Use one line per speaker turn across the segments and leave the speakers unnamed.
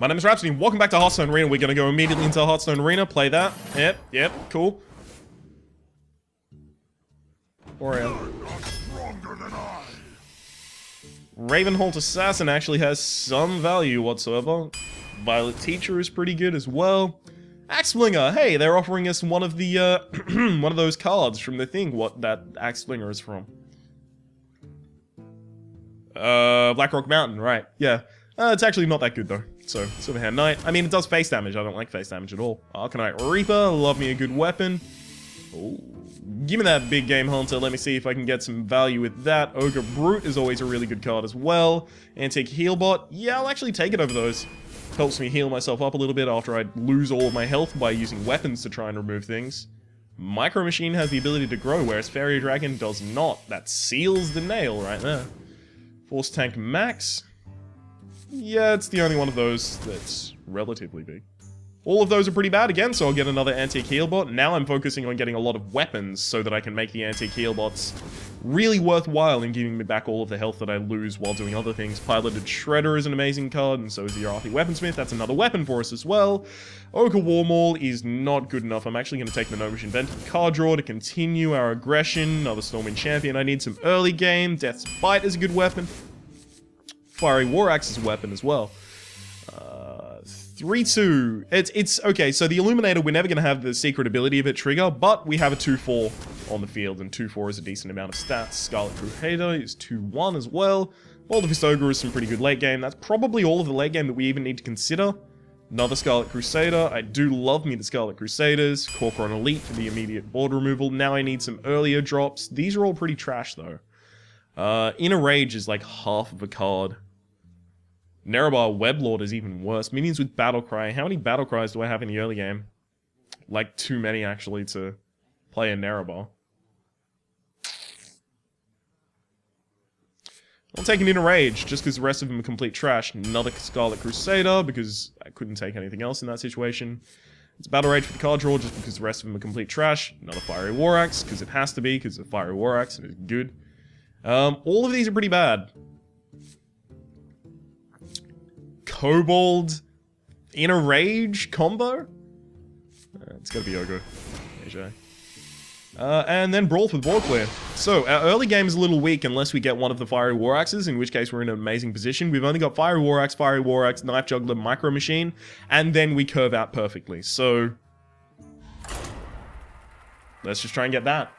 My name is Rhapsody, and welcome back to Hearthstone Arena. We're gonna go immediately into Hearthstone Arena, play that. Yep, cool. Warrior. Ravenholt Assassin actually has some value whatsoever. Violet Teacher is pretty good as well. Axeflinger, hey, they're offering us one of the, one of those cards from the thing, what that Axeflinger is from. Blackrock Mountain, right, yeah. It's actually not that good though. So, Silverhand Knight. I mean, it does face damage. I don't like face damage at all. Arcanite Reaper, love me a good weapon. Ooh. Give me that big game hunter. Let me see if I can get some value with that. Ogre Brute is always a really good card as well. Antique Healbot. Yeah, I'll actually take it over those. Helps me heal myself up a little bit after I lose all of my health by using weapons to try and remove things. Micro Machine has the ability to grow, whereas Fairy Dragon does not. That seals the nail right there. Force Tank Max. Yeah, it's the only one of those that's relatively big. All of those are pretty bad again, so I'll get another Antique Healbot. Now I'm focusing on getting a lot of weapons so that I can make the Antique Healbots really worthwhile in giving me back all of the health that I lose while doing other things. Piloted Shredder is an amazing card, and so is the Arathi Weaponsmith. That's another weapon for us as well. Ogre Warmaul is not good enough. I'm actually going to take the Gnomish Inventor card draw to continue our aggression. Another Stormwind Champion. I need some early game. Death's Bite is a good weapon. Fiery War Axe is a weapon as well. 3-2. It's okay, so the Illuminator, we're never going to have the secret ability of it trigger, but we have a 2-4 on the field, and 2-4 is a decent amount of stats. Scarlet Crusader is 2-1 as well. Boulderfist Ogre is some pretty good late game. That's probably all of the late game that we even need to consider. Another Scarlet Crusader. I do love me the Scarlet Crusaders. Corcoran Elite for the immediate board removal. Now I need some earlier drops. These are all pretty trash, though. Inner Rage is like half of a card. Nerebar Weblord is even worse. Minions with Battlecry. How many Battlecries do I have in the early game? Like, too many, actually, to play a Nerebar. I'll take an Inner Rage, just because the rest of them are complete trash. Another Scarlet Crusader, because I couldn't take anything else in that situation. It's Battle Rage for the card draw, just because the rest of them are complete trash. Another Fiery War Axe, because it has to be, because it's a Fiery War Axe, and it's good. All of these are pretty bad. Kobold, Inner Rage combo? It's gotta be Ogre. AJ. And then Brawl for the board clear. So, our early game is a little weak unless we get one of the Fiery War Axes, in which case we're in an amazing position. We've only got Fiery War Axe, Knife Juggler, Micro Machine, and then we curve out perfectly. So, let's just try and get that.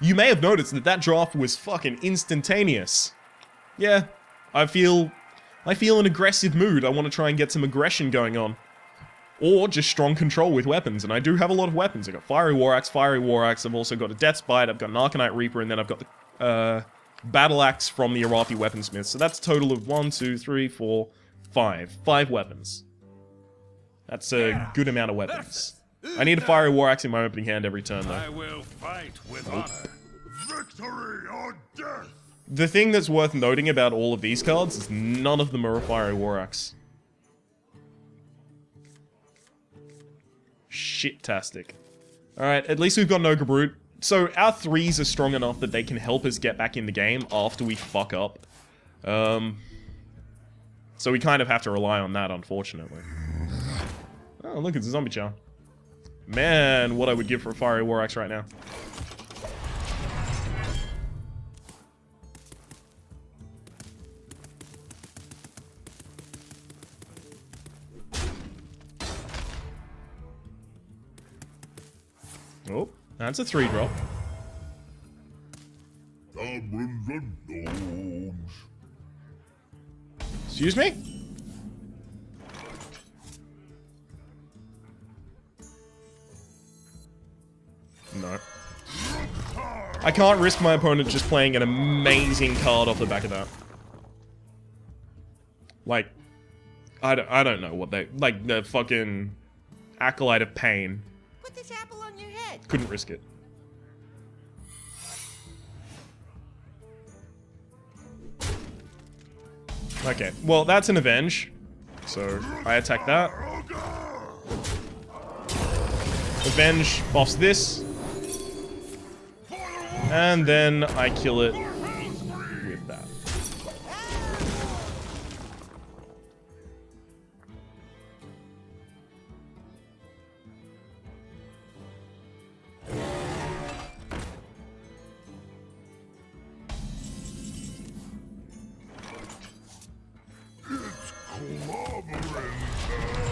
You may have noticed that draft was fucking instantaneous. Yeah, I feel an aggressive mood. I want to try and get some aggression going on. Or just strong control with weapons, and I do have a lot of weapons. I've got Fiery War Axe, I've also got a Death's Bite, I've got an Arcanite Reaper, and then I've got the Battle Axe from the Arathi Weaponsmith. So that's a total of 1, 2, 3, 4, 5. 5 weapons. That's a good amount of weapons. I need a Fiery War Axe in my opening hand every turn, though.
I will fight with honor. Victory or death!
The thing that's worth noting about all of these cards is none of them are a Fiery War Axe. Shit-tastic. Alright, at least we've got an Ogre Brute. So, our 3s are strong enough that they can help us get back in the game after we fuck up. So we kind of have to rely on that, unfortunately. Oh, look, it's a Zombie Charm. Man, what I would give for a Fiery War Axe right now. Oh, that's a 3-drop. Excuse me? No. I can't risk my opponent just playing an amazing card off the back of that. Like, I don't know what they... Like, the fucking Acolyte of Pain.
Put this apple on your head.
Couldn't risk it. Okay, well, that's an Avenge. So, I attack that. Avenge buffs this. And then I kill it with that.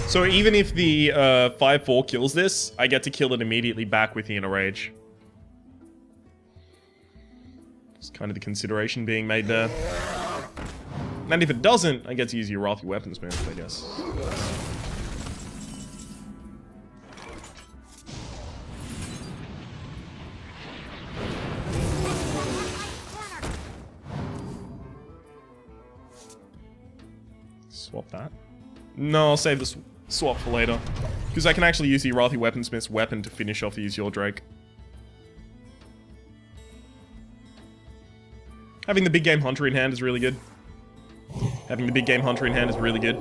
So even if the 5-4 kills this, I get to kill it immediately back with Inner Rage. It's kind of the consideration being made there. And if it doesn't, I get to use your Wrathy Weaponsmith, I guess. Swap that. No, I'll save the swap for later. Because I can actually use the Wrathy Weaponsmith's weapon to finish off the Azure Drake. Having the big game Hunter in hand is really good. Having the big game Hunter in hand is really good.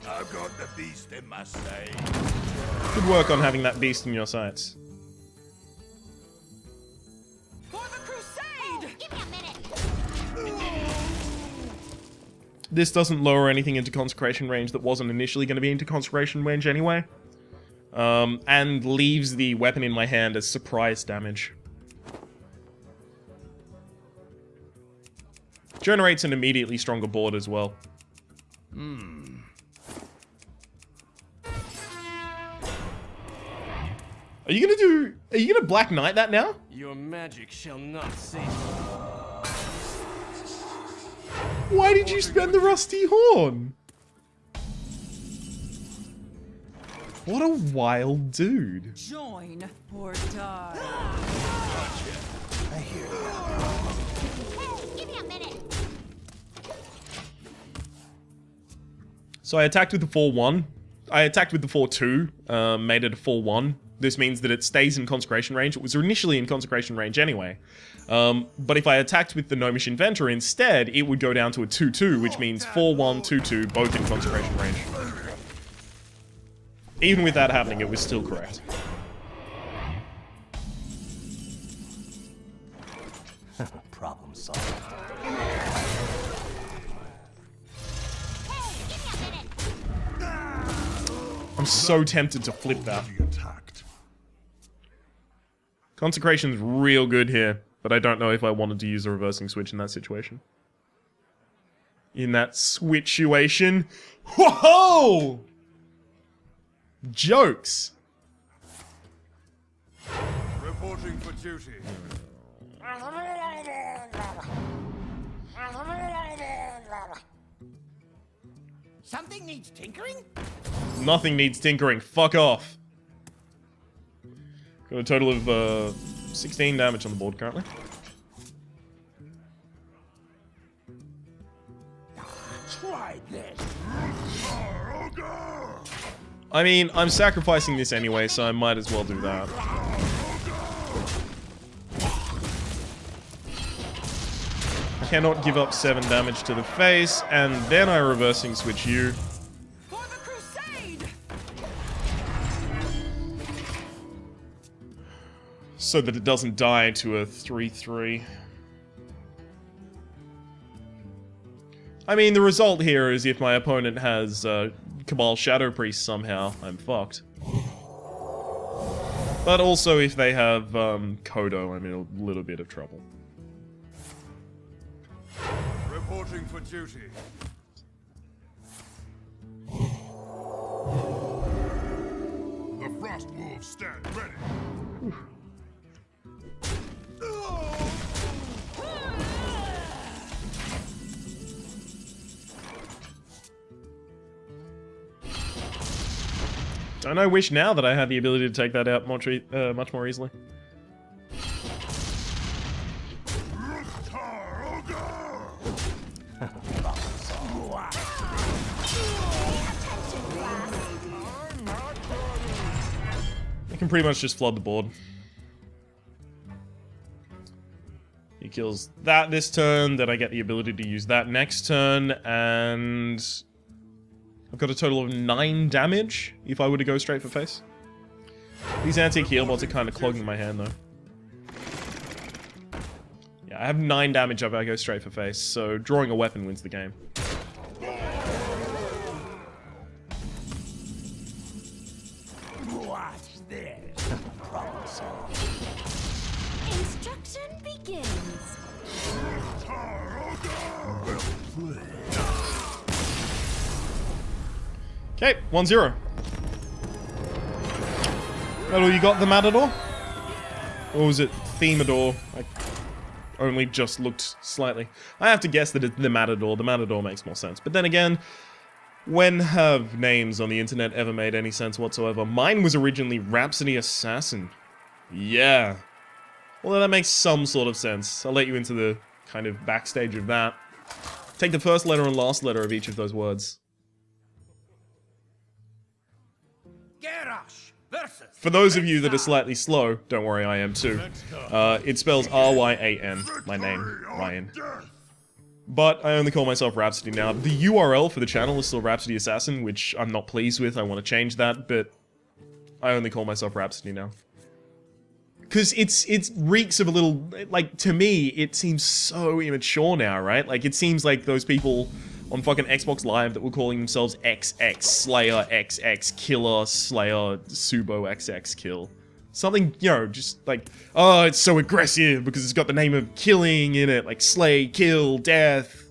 I've got the beast in my sight.
Good work on having that beast in your sights.
For the Crusade! Give me a minute.
This doesn't lower anything into Consecration range that wasn't initially going to be into Consecration range anyway. And leaves the weapon in my hand as surprise damage. Generates an immediately stronger board as well. Are you gonna Black Knight that now?
Your magic shall not save
Why did you spend the Rusty Horn? What a wild dude.
Join or die.
I hear you.
Hey, give me a minute.
So I attacked with the 4-1. I attacked with the 4-2, made it a 4-1. This means that it stays in Consecration range. It was initially in Consecration range anyway. But if I attacked with the Gnomish Inventor instead, it would go down to a 2-2, which means 4-1, 2-2, both in Consecration range. Even with that happening, it was still correct.
Problem solved.
Hey, give me a minute.
I'm so tempted to flip that.
Attacked.
Consecration's real good here, but I don't know if I wanted to use a reversing switch in that situation. In that switchuation. Whoa! Jokes.
Reporting for duty.
Something needs tinkering?
Nothing needs tinkering. Fuck off. Got a total of 16 damage on the board currently.
Try this.
I mean, I'm sacrificing this anyway, so I might as well do that. Cannot give up 7 damage to the face, and then I reversing switch you.
For the Crusade!
So that it doesn't die to a 3-3. I mean, the result here is if my opponent has Cabal Shadow Priest somehow, I'm fucked. But also if they have Kodo, I'm in a little bit of trouble.
Reporting for duty. The Frost Wolves stand ready.
Don't I wish now that I had the ability to take that out much more easily? I can pretty much just flood the board. He kills that this turn, then I get the ability to use that next turn, and I've got a total of 9 damage if I were to go straight for face. These antique heal bots are kind of clogging my hand though. Yeah, I have 9 damage if I go straight for face, so drawing a weapon wins the game.
Watch this. Problem solved.
begins.
Okay, 1-0. That all you got, the Matador? Or was it Themador? I only just looked slightly. I have to guess that it's the Matador. The Matador makes more sense. But then again, when have names on the internet ever made any sense whatsoever? Mine was originally Rhapsody Assassin. Yeah. Well, that makes some sort of sense. I'll let you into the kind of backstage of that. Take the first letter and last letter of each of those words. For those of you that are slightly slow, don't worry, I am too. It spells R-Y-A-N, my name, Ryan. But I only call myself Rhapsody now. The URL for the channel is still Rhapsody Assassin, which I'm not pleased with. I want to change that, but I only call myself Rhapsody now. Because it reeks of a little, like, to me, it seems so immature now, right? Like, it seems like those people on fucking Xbox Live that were calling themselves XX, Slayer XX, Killer, Slayer, Subo XX, Kill. Something, you know, just like, oh, it's so aggressive because it's got the name of killing in it, like slay, kill, death,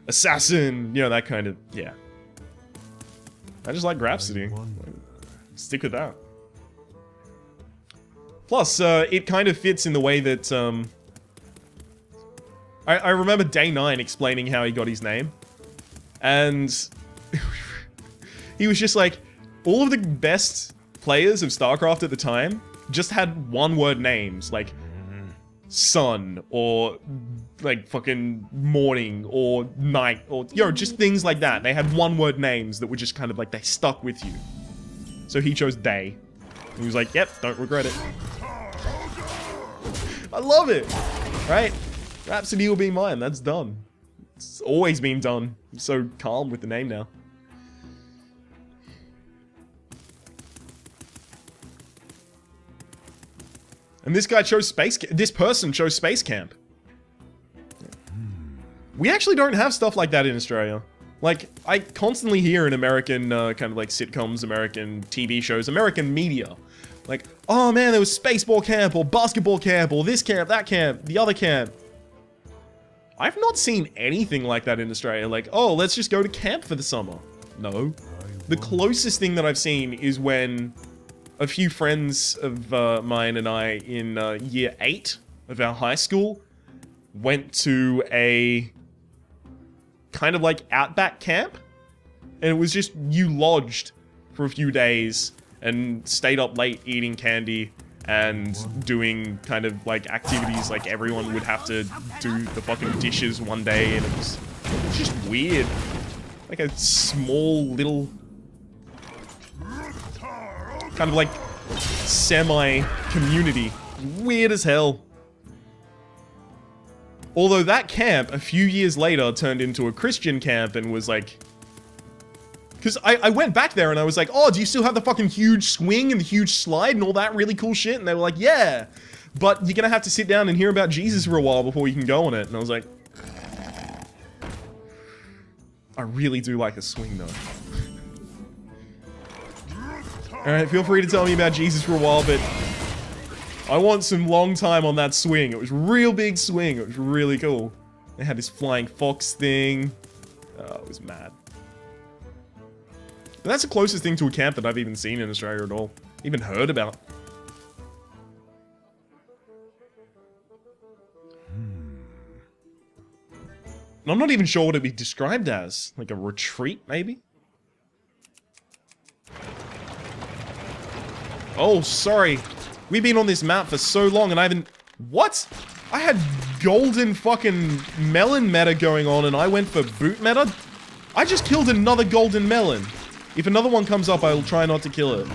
assassin, you know, that kind of, yeah. I just like Rhapsody. Stick with that. Plus, it kind of fits in the way that, I remember Day 9 explaining how he got his name, and he was just like, all of the best players of StarCraft at the time just had one-word names, like sun, or like fucking morning, or night, or, you know, just things like that. They had one-word names that were just kind of like, they stuck with you. So he chose Day. He was like, yep, don't regret it. I love it, right? Rhapsody will be mine, that's done. It's always been done. I'm so calm with the name now. And this guy chose this person chose Space Camp. We actually don't have stuff like that in Australia. Like, I constantly hear in American, kind of like sitcoms, American TV shows, American media. Like, oh man, there was Spaceball Camp, or Basketball Camp, or this camp, that camp, the other camp. I've not seen anything like that in Australia. Like, oh, let's just go to camp for the summer. No. The closest thing that I've seen is when a few friends of mine and I in year 8 of our high school went to a kind of like outback camp. And it was just, you lodged for a few days and stayed up late eating candy and doing kind of like activities like everyone would have to do the fucking dishes one day, and it was just weird. Like a small little kind of like semi-community. Weird as hell. Although that camp, a few years later, turned into a Christian camp and was like... Because I went back there and I was like, oh, do you still have the fucking huge swing and the huge slide and all that really cool shit? And they were like, yeah, but you're gonna have to sit down and hear about Jesus for a while before you can go on it. And I was like... I really do like a swing, though. Alright, feel free to tell me about Jesus for a while, but... I want some long time on that swing. It was a real big swing. It was really cool. They had this flying fox thing. Oh, it was mad. And that's the closest thing to a camp that I've even seen in Australia at all. Even heard about. And I'm not even sure what it'd be described as. Like a retreat, maybe? Oh, sorry. We've been on this map for so long and I haven't... What? I had golden fucking melon meta going on and I went for boot meta? I just killed another golden melon. If another one comes up, I'll try not to kill it.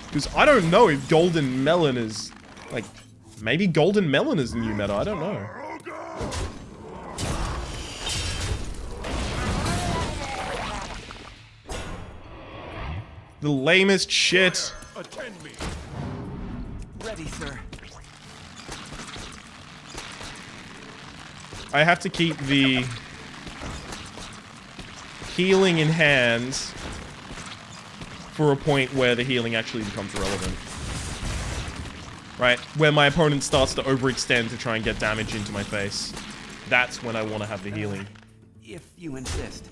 Because I don't know if golden melon is... Like, maybe golden melon is the new meta, I don't know. The lamest shit.
Attend me.
Ready, sir.
I have to keep the healing in hand for a point where the healing actually becomes relevant. right? Where my opponent starts to overextend to try and get damage into my face. That's when I want to have the healing.
If you insist.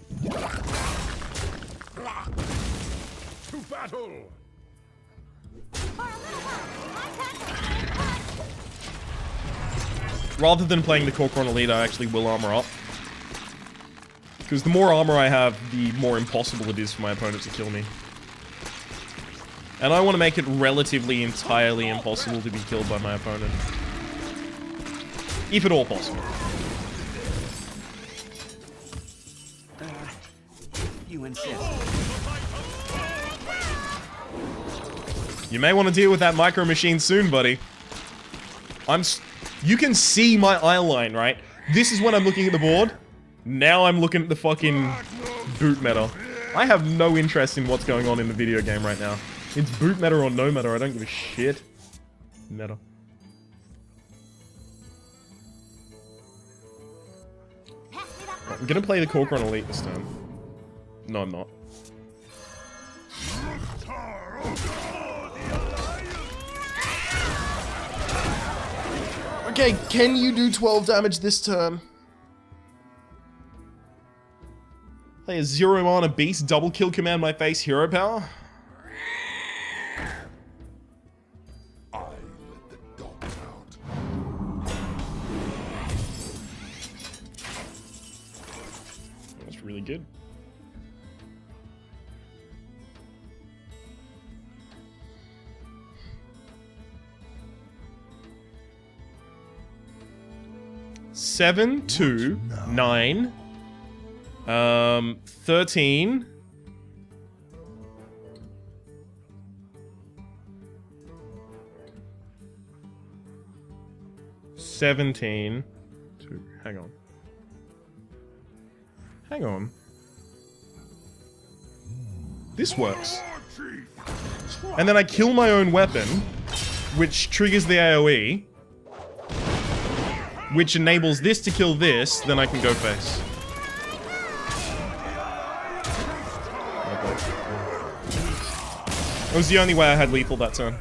To battle!
Rather than playing the Corcoran Elite, I actually will armor up. Because the more armor I have, the more impossible it is for my opponent to kill me. And I want to make it relatively entirely impossible to be killed by my opponent. If at all possible.
If you insist.
You may want to deal with that micro machine soon, buddy. You can see my eye line, right? This is when I'm looking at the board. Now I'm looking at the fucking boot meta. I have no interest in what's going on in the video game right now. It's boot meta or no meta, I don't give a shit. Meta. I'm gonna play the Corcoran Elite this time. No, I'm not. Okay, can you do 12 damage this turn? Play a 0 mana beast, double kill command my face, hero power.
I let the dogs out.
That's really good. Seven, 2, 9, 13. $17. Hang on. Hang on. This works. And then I kill my own weapon, which triggers the AoE, which enables this to kill this, then I can go face. That was the only way I had lethal that turn.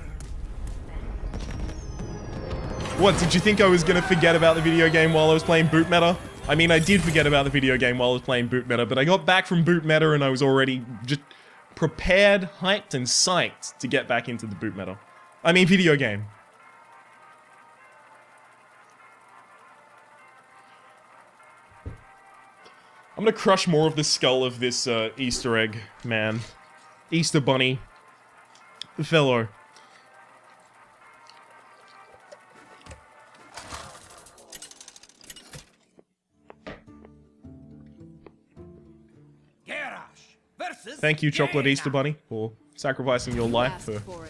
What, did you think I was gonna forget about the video game while I was playing boot meta? I mean, I did forget about the video game while I was playing boot meta, but I got back from boot meta and I was already just prepared, hyped, and psyched to get back into the boot meta. I mean, video game. I'm gonna crush more of the skull of this Easter egg man. Easter bunny. Fellow. Thank you, Chocolate Easter Bunny, for sacrificing your life for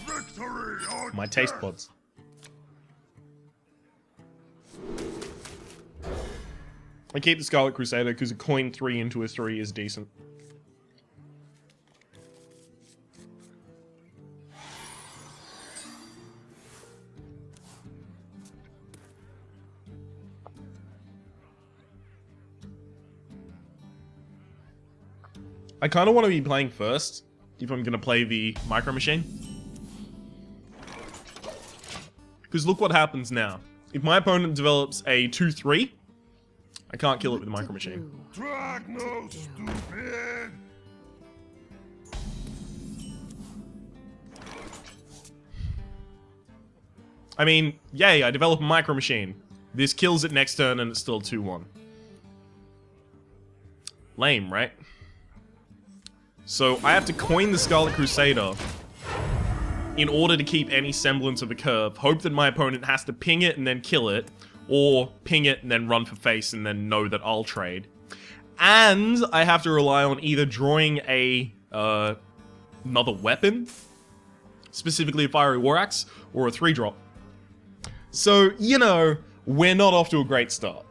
Victory or
my taste buds. I keep the Scarlet Crusader because a coin 3 into a 3 is decent. I kind of want to be playing first, if I'm going to play the Micro Machine. Because look what happens now. If my opponent develops a 2-3, I can't kill it with the Micro Machine.
drag no stupid.
I mean, yay, I develop a Micro Machine. This kills it next turn and it's still 2-1. Lame, right? So I have to coin the Scarlet Crusader in order to keep any semblance of a curve. Hope that my opponent has to ping it and then kill it, or ping it and then run for face and then know that I'll trade. And I have to rely on either drawing a another weapon, specifically a Fiery War Axe, or a 3-drop. So, you know, we're not off to a great start.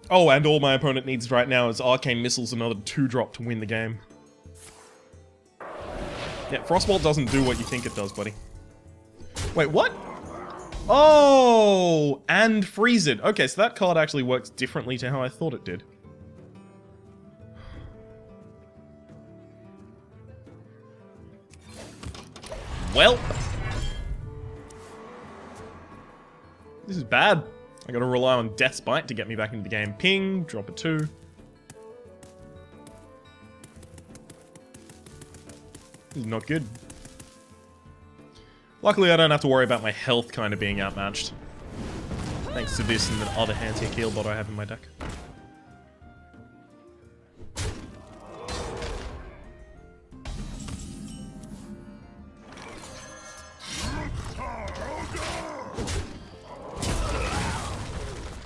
Oh, and all my opponent needs right now is Arcane Missiles, another 2-drop to win the game. Yeah, Frostbolt doesn't do what you think it does, buddy. Wait, what? Oh, and freeze it. Okay, so that card actually works differently to how I thought it did. Well. This is bad. I gotta rely on Death's Bite to get me back into the game. Ping, drop a 2. This is not good. Luckily, I don't have to worry about my health kind of being outmatched. Thanks to this and the other anti heal bot I have in my deck.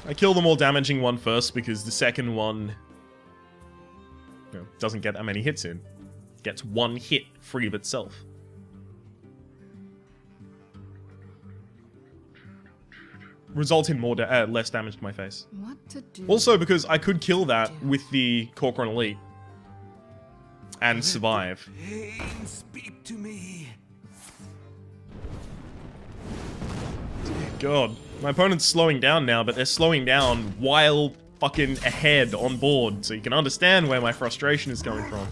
I kill the more damaging one first because the second one, you know, doesn't get that many hits in. Gets one hit free of itself. Result in more less damage to my face.
What to do?
Also because I could kill that with the Corcoran Elite and survive.
Pain, speak to me.
God. My opponent's slowing down now, but they're slowing down while fucking ahead on board, so you can understand where my frustration is coming from.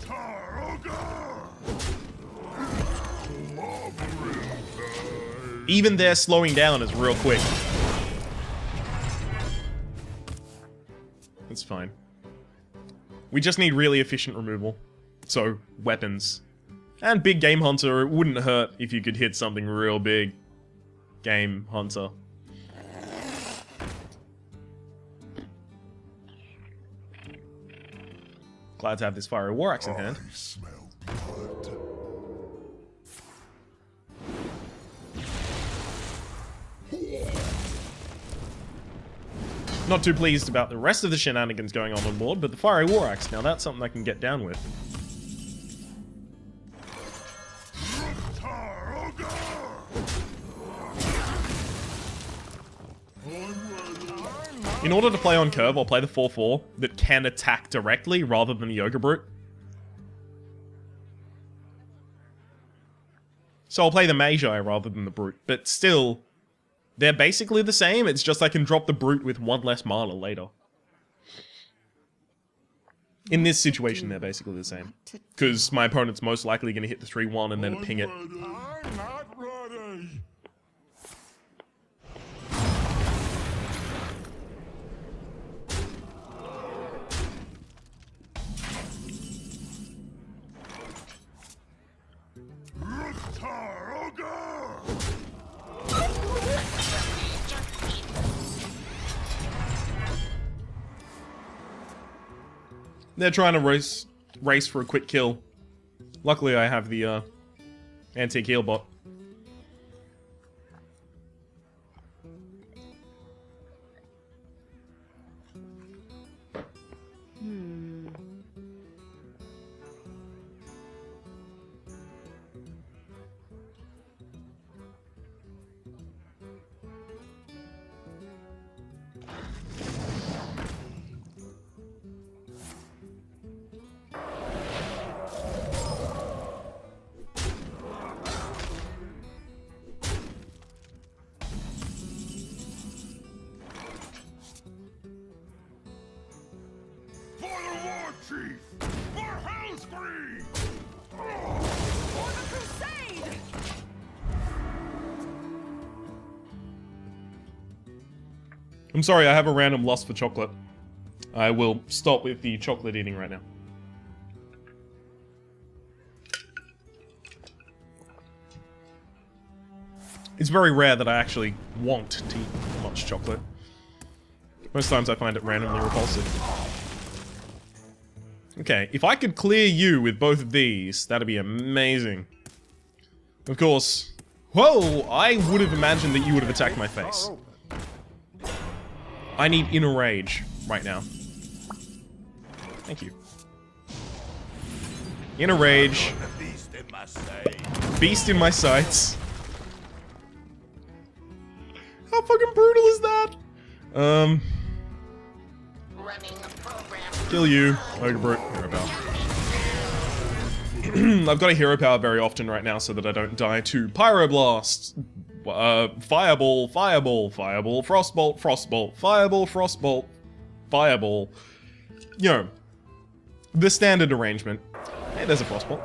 Even their slowing down is real quick. It's fine. We just need really efficient removal. So, weapons. And Big Game Hunter, it wouldn't hurt if you could hit something real big. Game Hunter. Glad to have this Fiery War Axe in hand.
I smell blood.
Not too pleased about the rest of the shenanigans going on board, but the Fiery War Axe, now that's something I can get down with. In order to play on curve, I'll play the 4-4 that can attack directly rather than the Yoga Brute. So I'll play the Magi rather than the Brute, but still, they're basically the same, it's just I can drop the Brute with one less mana later. In this situation, they're basically the same. Because my opponent's most likely going to hit the 3-1 and then ping it.
I'm not ready.
They're trying to race for a quick kill. Luckily, I have the antique heal bot.
For the War Chief! For Hellscream!
For the Crusade!
I'm sorry, I have a random lust for chocolate. I will stop with the chocolate eating right now. It's very rare that I actually want to eat much chocolate. Most times I find it randomly repulsive. Okay, if I could clear you with both of these, that'd be amazing. Of course. Whoa! I would have imagined that you would have attacked my face. I need Inner Rage right now. Thank you. Inner Rage.
Beast in my sight.
Beast in my sights. How fucking brutal is that? Kill you. Ogre Brute. Hero power. I've got a hero power very often right now so that I don't die to Pyroblast. Fireball, Fireball, Fireball, Frostbolt, Frostbolt, Fireball, Frostbolt, Fireball. You know, the standard arrangement. Hey, there's a Frostbolt.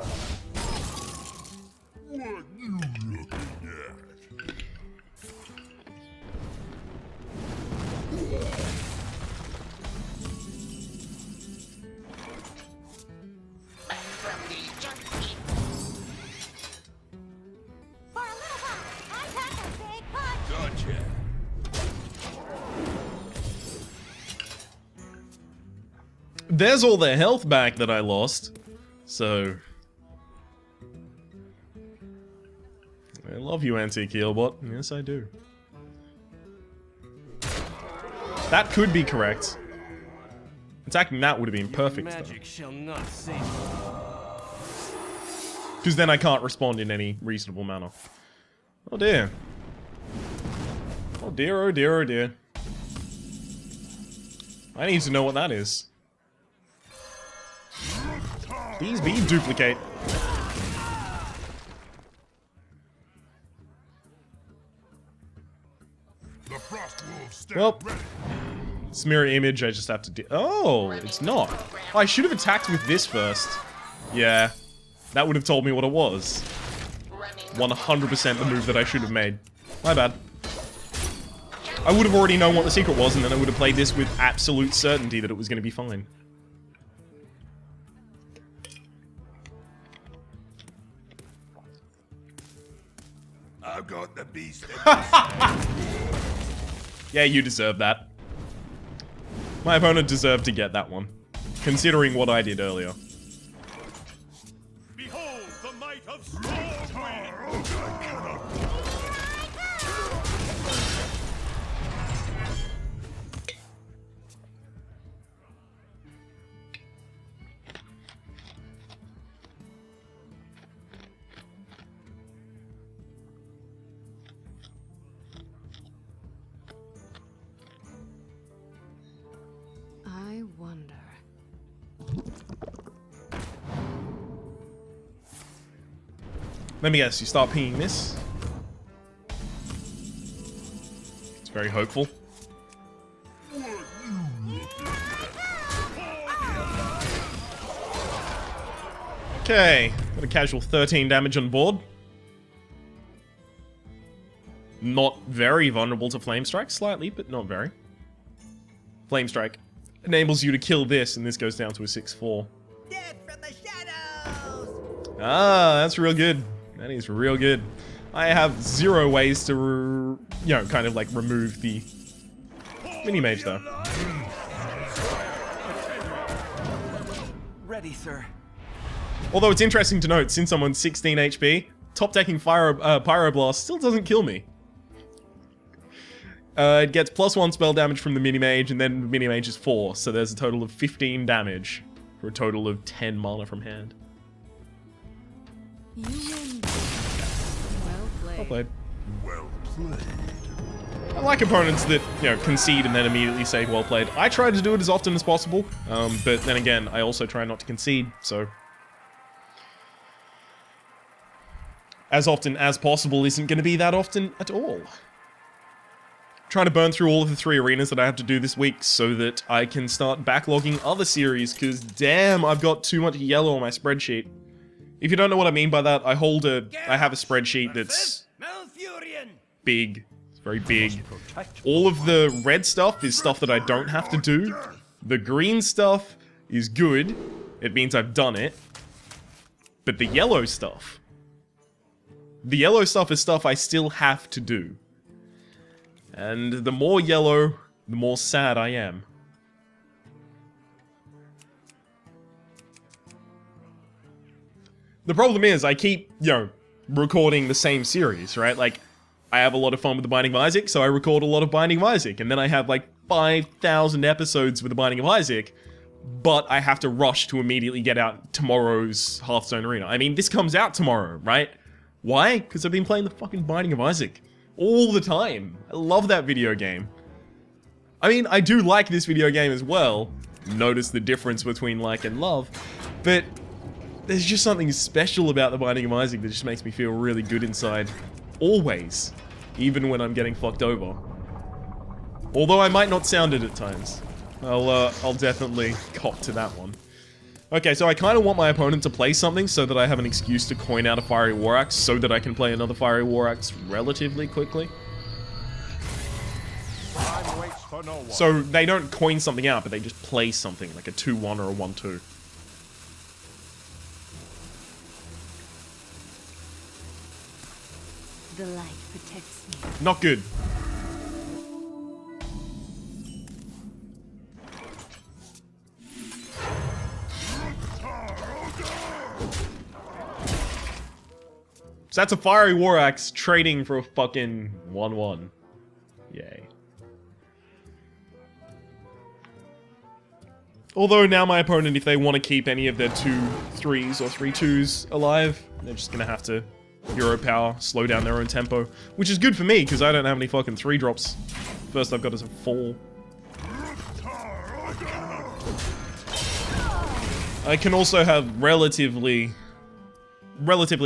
What you look
there's all the health back that I lost. So... I love you, Anti-Keelbot. Yes, I do. That could be correct. Attacking that would have been perfect,
Magic shall not save.
because then I can't respond in any reasonable manner. Oh dear. Oh dear, oh dear, oh dear. I need to know what that is. These be duplicate.
The frost wolves stand
Well,
ready.
it's mirror image, I just have to oh, it's not. Oh, I should have attacked with this first. Yeah, that would have told me what it was. 100% the move that I should have made. My bad. I would have already known what the secret was, and then I would have played this with absolute certainty that it was going to be fine.
I've got the beast.
Yeah, you deserve that. My opponent deserved to get that one, considering what I did earlier.
Behold the might of Stormwind.
I wonder.
Let me guess, you start pinging this? It's very hopeful. Okay, got a casual 13 damage on board. Not very vulnerable to Flame Strike, slightly, but not very. Flame Strike enables you to kill this, and this goes down to a 6-4.
Death from the shadows!
Ah, that's real good. That is real good. I have 0 ways to, you know, kind of like remove the mini-mage though.
Ready, sir.
Although it's interesting to note, since I'm on 16 HP, top decking Pyroblast still doesn't kill me. It gets +1 spell damage from the mini-mage, and then the mini-mage is 4, so there's a total of 15 damage for a total of 10 mana from hand.
You win. Well played.
Well played.
Well played.
I like opponents that, you know, concede and then immediately say well played. I try to do it as often as possible, but then again, I also try not to concede, so... as often as possible isn't going to be that often at all. Trying to burn through all of the 3 arenas that I have to do this week so that I can start backlogging other series, because damn, I've got too much yellow on my spreadsheet. If you don't know what I mean by that, I have a spreadsheet that's big. It's very big. All of the red stuff is stuff that I don't have to do. The green stuff is good. It means I've done it. But the yellow stuff is stuff I still have to do. And the more yellow, the more sad I am. The problem is, I keep, you know, recording the same series, right? Like, I have a lot of fun with the Binding of Isaac, so I record a lot of Binding of Isaac, and then I have like 5,000 episodes with the Binding of Isaac, but I have to rush to immediately get out tomorrow's Hearthstone Arena. I mean, this comes out tomorrow, right? Why? Because I've been playing the fucking Binding of Isaac all the time. I love that video game. I mean, I do like this video game as well. Notice the difference between like and love, but there's just something special about the Binding of Isaac that just makes me feel really good inside. Always. Even when I'm getting fucked over. Although I might not sound it at times. I'll definitely cop to that one. Okay, so I kind of want my opponent to play something so that I have an excuse to coin out a Fiery War Axe so that I can play another Fiery War Axe relatively quickly.
Time waits for no one.
So they don't coin something out, but they just play something, like a 2-1 or a 1-2.
The light protects me.
Not good. So that's a Fiery War Axe trading for a fucking 1/1. Yay. Although now my opponent, if they want to keep any of their 2/3s or 3/2s alive, they're just gonna have to hero power, slow down their own tempo, which is good for me because I don't have any fucking 3-drops. First I've got is a 4. I can also have relatively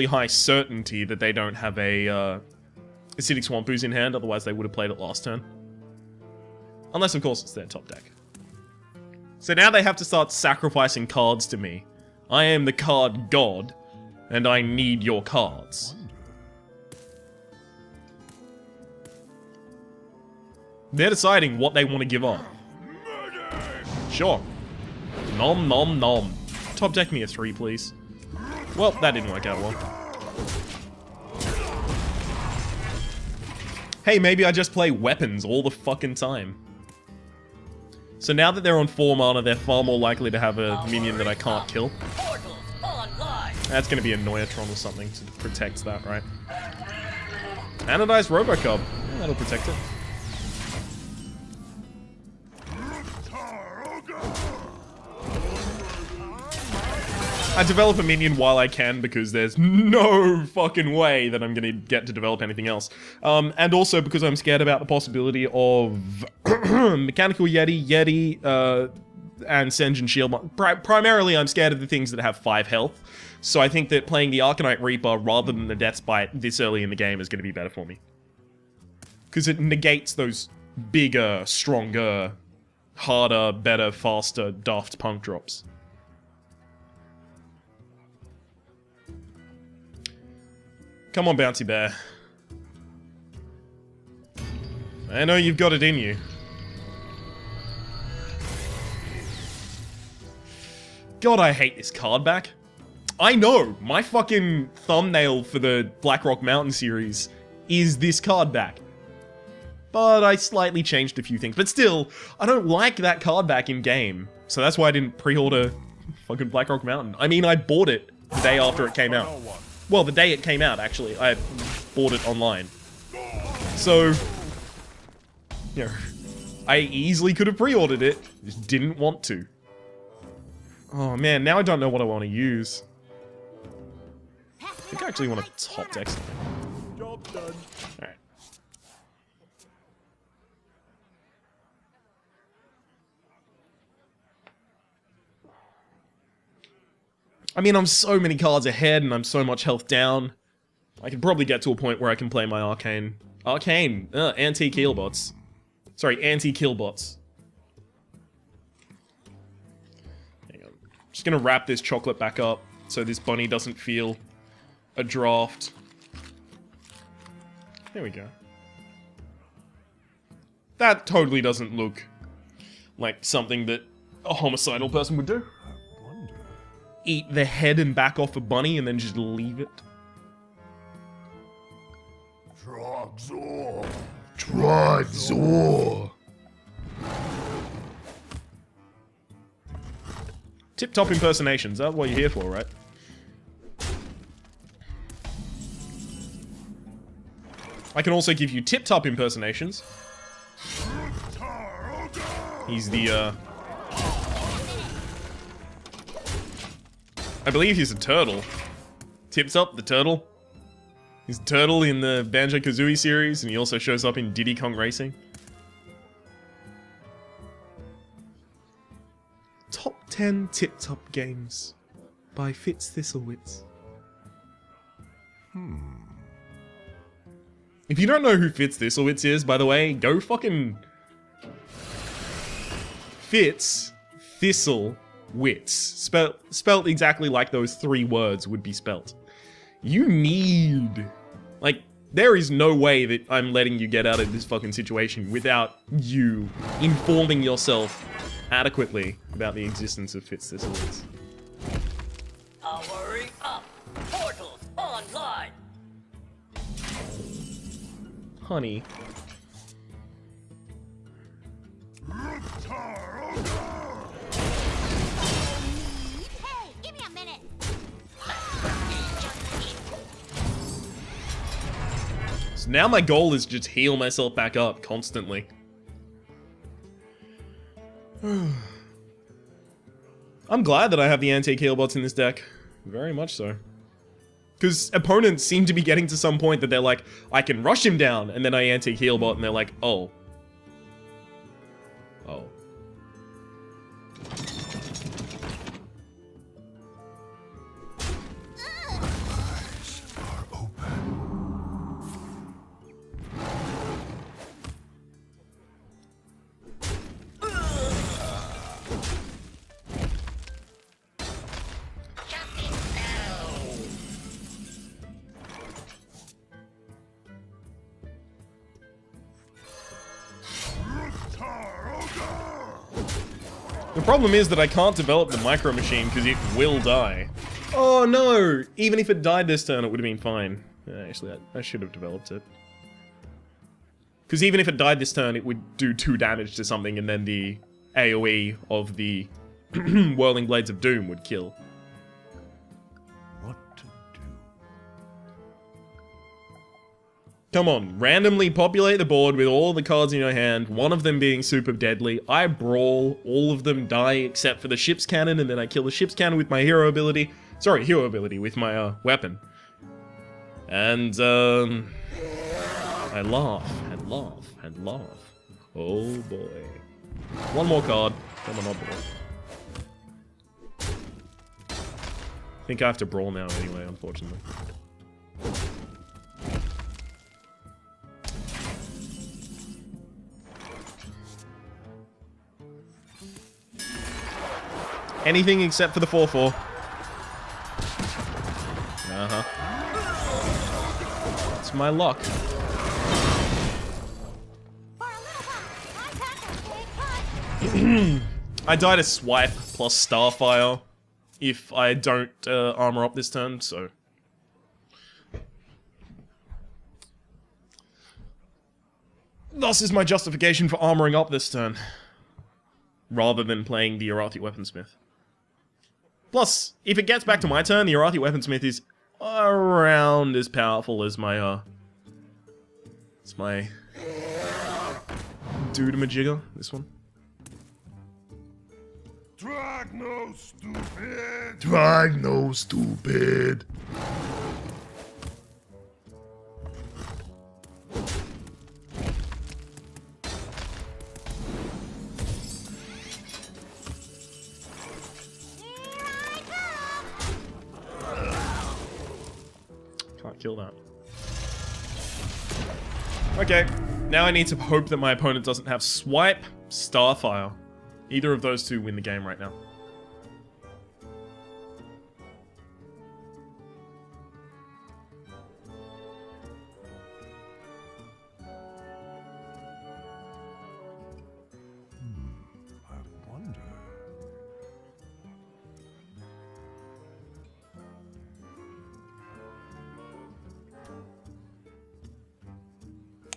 high certainty that they don't have a Acidic Swamp Ooze in hand, otherwise they would have played it last turn. Unless, of course, it's their top deck. So now they have to start sacrificing cards to me. I am the card god, and I need your cards. They're deciding what they want to give up. Sure. Nom nom nom. Top deck me a 3, please. Well, that didn't work out well. Hey, maybe I just play weapons all the fucking time. So now that they're on 4 mana, they're far more likely to have a minion that I can't kill. That's gonna be a Noyatron or something to protect that, right? Anodized Robocub. Yeah, that'll protect it. I develop a minion while I can because there's no fucking way that I'm gonna get to develop anything else. And also because I'm scared about the possibility of Mechanical Yeti, and Senjin Shield. Primarily, I'm scared of the things that have 5 health. So I think that playing the Arcanite Reaper rather than the Death Bite this early in the game is gonna be better for me. Because it negates those bigger, stronger, harder, better, faster, Daft Punk drops. Come on, Bouncy Bear. I know you've got it in you. God, I hate this card back. I know, my fucking thumbnail for the Blackrock Mountain series is this card back. But I slightly changed a few things. But still, I don't like that card back in game. So that's why I didn't pre-order fucking Blackrock Mountain. I mean, I bought it the day after it came out. Well, the day it came out, actually. I bought it online. So, you know, I easily could have pre-ordered it. Just didn't want to. Oh man, now I don't know what I want to use. I think I actually want to top deck something.
Job done.
Alright. I mean, I'm so many cards ahead and I'm so much health down. I can probably get to a point where I can play my Arcane. Anti-Killbots. Sorry, anti-Killbots. Hang on. Just gonna wrap this chocolate back up so this bunny doesn't feel a draft. There we go. That totally doesn't look like something that a homicidal person would do. Eat the head and back off a bunny and then just leave it.
Trogzor. Trogzor.
Tip-top impersonations, that's what you're here for, right? I can also give you tip-top impersonations. He's the, I believe he's a turtle. Tip-top, the turtle. He's a turtle in the Banjo-Kazooie series, and he also shows up in Diddy Kong Racing. Top 10 Tip-top games by Fitz Thistlewitz. If you don't know who Fitz Thistlewitz is, by the way, go fucking... Fitz Thistlewitz. Spelt exactly like those 3 words would be spelt. You need... Like, there is no way that I'm letting you get out of this fucking situation without you informing yourself adequately about the existence of Fitz Thistlewitz.
Powering up! Portals online!
Honey.
Hey, give me a minute.
So now my goal is just heal myself back up constantly. I'm glad that I have the antique heal bots in this deck. Very much so. Because opponents seem to be getting to some point that they're like, I can rush him down, and then I antique heal bot, and they're like, oh. Oh.
Eyes are open.
The problem is that I can't develop the micro machine because it will die. Oh no! Even if it died this turn, it would have been fine. Yeah, actually, I should have developed it. Because even if it died this turn, it would do 2 damage to something, and then the AoE of the Whirling Blades of Doom would kill.
What to do?
Come on, randomly populate the board with all the cards in your hand, one of them being super deadly. I brawl, all of them die except for the ship's cannon, and then I kill the ship's cannon with my hero ability. Sorry, hero ability with my weapon. And I laugh and laugh and laugh. Oh boy. One more card. Come on, board. I think I have to brawl now anyway, unfortunately. Anything except for the 4/4. It's my luck. I died a swipe plus Starfire if I don't armor up this turn, so... Thus is my justification for armoring up this turn, rather than playing the Arathi Weaponsmith. Plus, if it gets back to my turn, the Arathi Weaponsmith is around as powerful as my, it's my... Doodamajigger, this one.
Drag no stupid!
Drag no stupid.
Can't kill that. Okay, now I need to hope that my opponent doesn't have Swipe, Starfire. Either of those two win the game right now.
I wonder.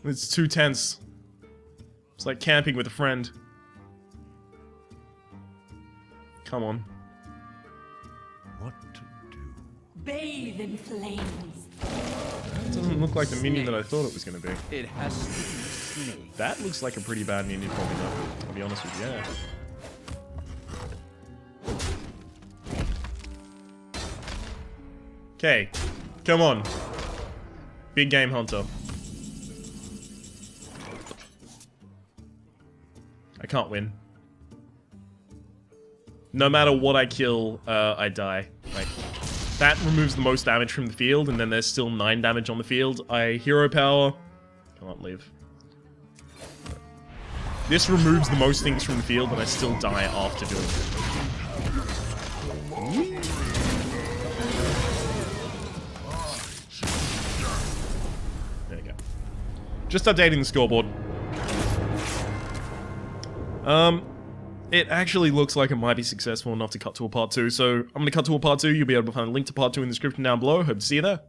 It's too tense. It's like camping with a friend. Come on.
What to do?
Bathe in flames.
That doesn't look like the minion that I thought it was going to be.
It has to be snake.
That looks like a pretty bad minion for me though, I'll be honest with you, yeah. Okay, come on. Big game hunter. I can't win. No matter what I kill, I die. Like, that removes the most damage from the field, and then there's still 9 damage on the field. I hero power. Can't live. This removes the most things from the field, and I still die after doing it. There you go. Just updating the scoreboard. It actually looks like it might be successful enough to cut to a part 2, so I'm going to cut to a part 2. You'll be able to find a link to part 2 in the description down below. Hope to see you there.